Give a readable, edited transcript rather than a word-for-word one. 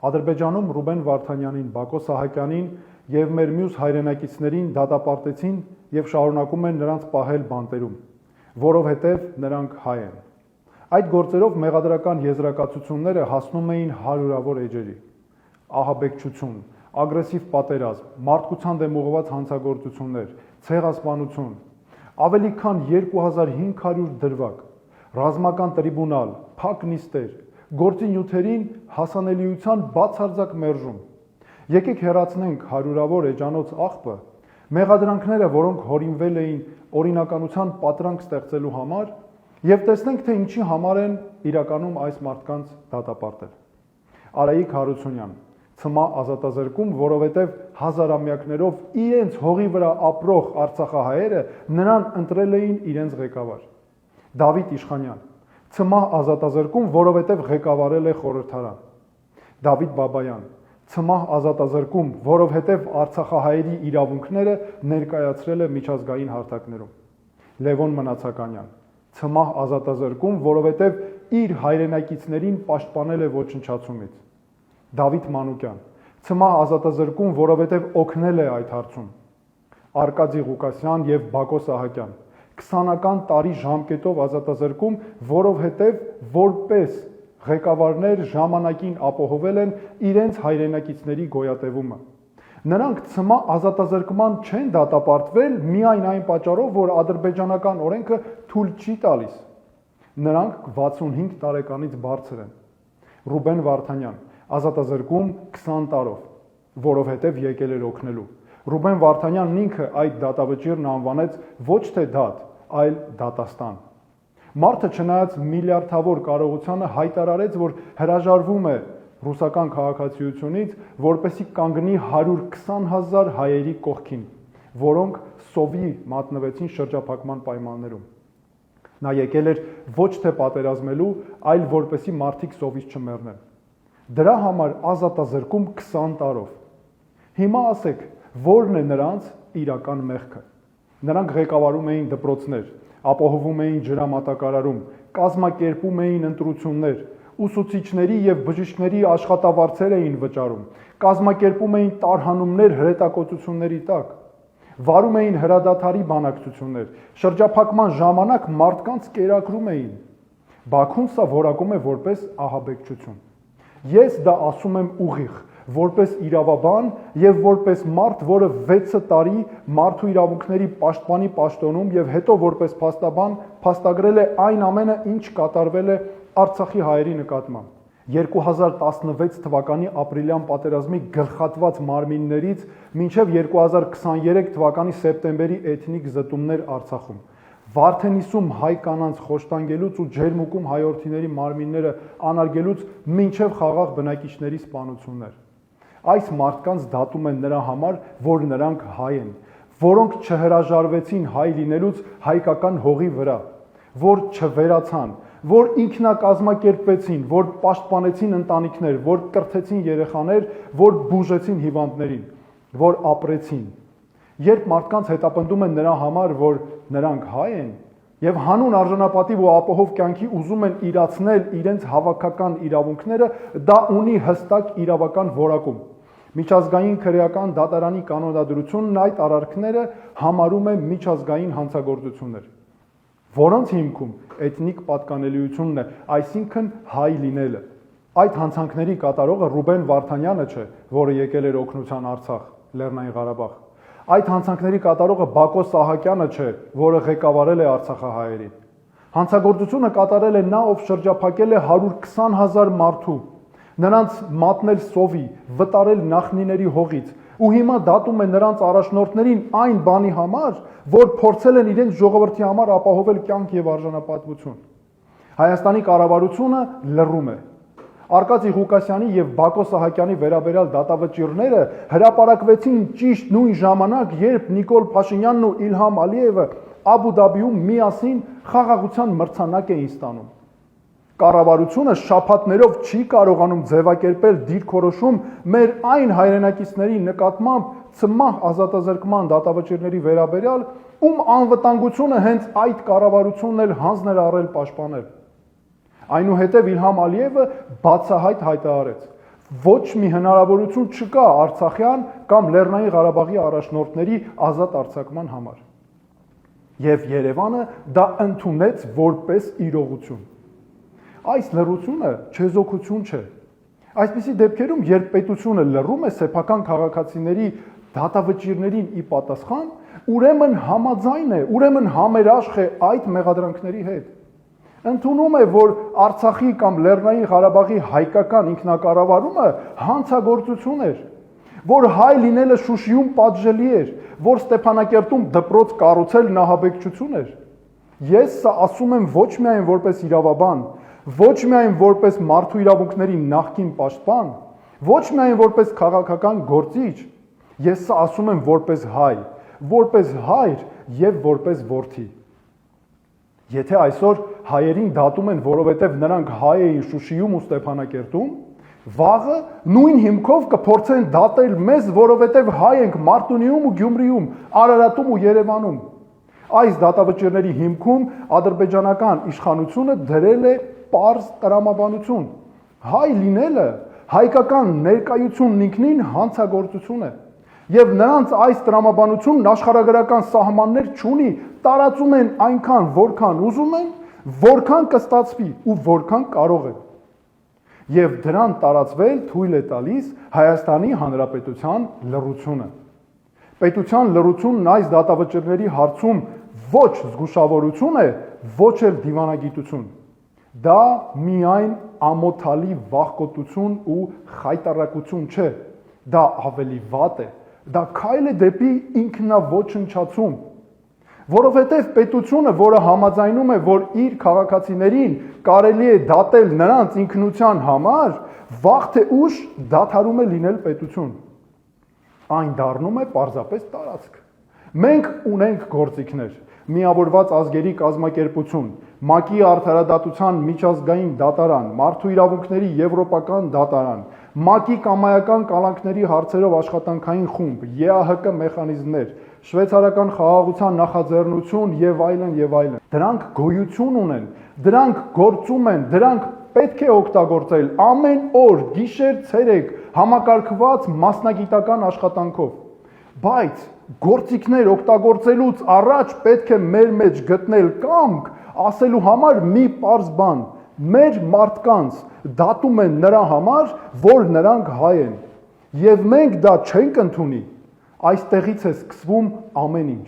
Ադրբեջանում Ռուբեն Վարդանյանին, Բակո Սահակյանին եւ մեր մյուս հայրենակիցներին դատապարտեցին եւ շարունակում են նրանց պահել բանտերում, որովհետեւ նրանք հայ են։ Այդ գործերով մեղադրական եզրակացությունները հասնում էին հարյուրավոր էջերի։ Ահաբեկչություն, ագրեսիվ պատերազմ, մարդկության դեմ ուղղված հանցագործություններ, ցեղասպանություն, ավելի քան 2500 դրվագ, ռազմական տրիբունալ, փակ նիստեր, գործի նյութերին հասանելիության բացարձակ մերժում։ Եկեք հեռացնենք հարյուրավոր էջանոց աղբը, մեղադրանքները, որոնք հորինվել էին օրինականության պատրանք ստեղծելու համար, եւ տեսնենք, թե ինչի համար են իրականում այս մարդկանց դատապարտել։ Արայիկ Հարությունյան, Ցմա ազատազրկում, որովհետև հազարամյակներով իրենց հողի վրա ապրող արցախահայերը նրան ընտրել էին իրենց ղեկավար։ Դավիթ Իշխանյան, Ցմա ազատազրկում, որովհետև ղեկավարել է խորհրդարան։ Դավիթ Բաբայան, Ցմա ազատազրկում, որովհետև արցախահայերի իրավունքները ներկայացրել է միջազգային հարթակներում։ Լևոն Մնացականյան, Ցմա ազատազրկում, որովհետև իր հայրենակիցներին պաշտպանել է ոչնչացումից։ Դավիթ Մանուկյան, Ցմա ազատազրկում, որովհետև օգնել է այդ հարցում։ Արկադի Ղուկասյան եւ Բակո Սահակյան, 20-ական տարի ժամկետով ազատազրկում, որովհետև որպես ղեկավարներ ժամանակին ապահովել են իրենց հայրենակիցների գոյատևումը։ Նրանք Ցմա ազատազրկման չեն դատապարտվել միայն այն պատճառով, որ ադրբեջանական օրենքը թույլ չի տալիս։ Նրանք 65 տարեկանից բարձր են։ Ռուբեն Վարդանյան, ազատազրկում 20 տարով, որովհետև եկել էր օգնելու։ Ռուբեն Վարդանյանն ինքը այդ դատավճիռն անվանեց ոչ թե դատ, այլ դատաստան։ Մարդը չնայած միլիարդավոր կարողությանը հայտարարեց, որ հրաժարվում է ռուսական քաղաքացիությունից, որպեսզի կանգնի 120,000 հայերի կողքին, որոնք սովի մատնվեցին շրջափակման պայմաններում։ Նա եկել էր ոչ թե պատերազմելու, այլ որպեսզի մարդիկ սովից չմեռնեն։ Դրա համար ազատազրկում 20 տարով։ Հիմա ասեք, ո՞րն է նրանց իրական մեղքը։ Նրանք ղեկավարում էին դպրոցներ, ապահովում էին ջրամատակարարում, կազմակերպում էին ընտրություններ, ուսուցիչների եւ բժիշկների աշխատավարձեր էին վճարում, կազմակերպում էին տարհանումներ հրետակոծությունների տակ, վարում էին հրադադարի բանակցություններ, շրջափակման ժամանակ մարդկանց կերակրում էին։ Բաքուն սա որակում է որպես ահաբեկչություն։ Ես դա ասում եմ ուղիղ, որպես իրավաբան եւ որպես մարդ, որը 6 տարի մարդու իրավունքների պաշտպանի պաշտոնում եւ հետո որպես փաստաբան փաստագրել է այն ամենը, ինչ կատարվել է Արցախի հայերի նկատմամբ։ 2016 թվականի ապրիլյան պատերազմի գլխատված մարմիններից մինչև 2023 թվականի սեպտեմբերի էթնիկ զտումներ Արցախում։ Վարդենիսում հայ կանանց խոշտանգելուց ու ջերմուկում հայորդիների մարմինները անարգելուց մինչև խաղաղ բնակիչների սպանություններ։ Այս մարդկանց դատում են նրա համար, որ նրանք հայ են, որոնք չհրաժարվեցին հայ լինելուց հայկական հողի վրա, որ չվերացան, որ ինքնակազմակերպվեցին, որ պաշտպանեցին ընտանիքներ, որ կրթեցին երեխաներ, որ բուժեցին հիվանդներին, որ ապրեցին։ Երբ մարդկանց հետապնդում են նրա համար, որ նրանք հայ են եւ հանուն արժանապատիվ ու ապահով կյանքի ուզում են իրացնել իրենց հավաքական իրավունքները, դա ունի հստակ իրավական որակում։ Միջազգային քրեական դատարանի կանոնադրությունն այդ արարքները համարում է միջազգային հանցագործություններ, որոնց հիմքում էթնիկ պատկանելիությունն է, այսինքն հայ լինելը։ Այդ հանցանքների կատարողը Ռուբեն Վարդանյանը չէ, որը եկել էր օգնության Արցախ, Լեռնային Ղարաբաղ։ Այդ հանցանքների կատարողը Բակո Սահակյանը չէ, որը ղեկավարել է արցախահայերին։ Հանցագործությունը կատարել է նա, ով շրջափակել է 120,000 մարդու, նրանց մատնել սովի, վտարել նախնիների հողից, ու հիմա դատում է նրանց առաջնորդներին այն բանի համար, որ փորձել են իրենց ժողովրդի համար ապահովել կյանք եւ արժանապատվություն։ Հայաստանի կառավարությունը լռում է։ Արկադի Ղուկասյանի եւ Բակո Սահակյանի վերաբերյալ դատավճիռները հրապարակվեցին ճիշտ նույն ժամանակ, երբ Նիկոլ Փաշինյանն ու Իլհամ Ալիևը Աբու Դաբիում միասին խաղաղության մրցանակ էին ստանում։ Կառավարությունը շաբաթներով չի կարողանում ձևակերպել դիրքորոշում մեր այն հայրենակիցների նկատմամբ Ցմահ ազատազրկման դատավճիռների վերաբերյալ, ում անվտանգությունը հենց այդ կառավարությունն էլ հանձն էր առել պաշտպանել։ Այնուհետև Իլհամ Ալիևը բացահայտ հայտարարեց, Ոչ մի հնարավորություն չկա Արցախյան կամ Լեռնային Ղարաբաղի առաջնորդների ազատ արձակման համար։ Եվ Երևանը դա ընդունեց որպես իրողություն։ Այս լռությունը չեզոքություն չէ։ Այսպիսի դեպքերում, երբ պետությունը լռում է սեփական քաղաքացիների դատավճիռներին ի պատասխան, ուրեմն համաձայն է, ուրեմն համերաշխ է այդ մեղադրանքների հետ։ Ընդունում է, որ Արցախի կամ Լեռնային Ղարաբաղի հայկական ինքնակառավարումը հանցագործություն էր, որ հայ լինելը Շուշիում պատժելի էր, որ Ստեփանակերտում դպրոց կառուցել նահաբեկչություն էր։ Ես սա ասում եմ ոչ միայն որպես իրավաբան, ոչ միայն որպես մարդու իրավունքների նախկին պաշտպան, ոչ միայն որպես քաղաքական գործիչ, ես սա ասում եմ որպես հայր եւ որպես որդի։ Եթե այսօր հայերին դատում են, որովհետև նրանք հայ էին Շուշիում ու Ստեփանակերտում, վաղը նույն հիմքով կփորձեն դատել մեզ, որովհետև հայ ենք Մարտունիում ու Գյումրիում, Արարատում ու Երևանում։ Այս դատավճիռների հիմքում ադրբեջանական իշխանությունը դրել է պարզ տրամաբանություն։ Հայ լինելը, հայկական ներկայությունն ինքնին հանցագործություն է։ Եվ նրանց այս տրամաբանությունն աշխարհագրական սահմաններ չունի, տարածում են այնքան, որքան ուզում են, որքան կստացվի ու որքան կարող են։ Եվ դրան տարածվել թույլ է տալիս Հայաստանի Հանրապետության լռությունը։ Պետության լռությունն այս դատավճիռների հարցում ոչ զգուշավորություն է, ոչ էլ դիվանագիտություն։ Դա միայն ամոթալի վախկոտություն ու խայտառակություն չէ, դա ավելի վատ է, դա քայլ է դեպի ինքնաոչնչացում, որովհետև պետությունը, որը համաձայնում է, որ իր քաղաքացիներին կարելի է դատել նրանց ինքնության համար, վաղ թե ուշ դադարում է լինել պետություն։ Այն դառնում է պարզապես տարածք։ Մենք ունենք գործիքներ, Միավորված ազգերի կազմակերպություն, ՄԱԿ-ի արդարադատության միջազգային դատարան, մարդու իրավունքների եվրոպական դատարան, ՄԱԿ-ի կամայական կալանքների հարցերով աշխատանքային խումբ, ԵԱՀԿ մեխանիզմներ, շվեյցարական խաղաղության նախաձեռնություն եւ այլն։ Դրանք գոյություն ունեն, դրանք գործում են, դրանք պետք է օգտագործել ամեն օր, գիշեր, ցերեկ, համակարգված մասնագիտական աշխատանքով։ Բայց գործիքներ օգտագործելուց առաջ պետք է մեր մեջ գտնել կամք ասելու համար մի պարզ բան. մեր մարդկանց դատում են նրա համար, որ նրանք հայ են, եւ մենք դա չենք ընդունի, այստեղից է սկսվում ամեն ինչ։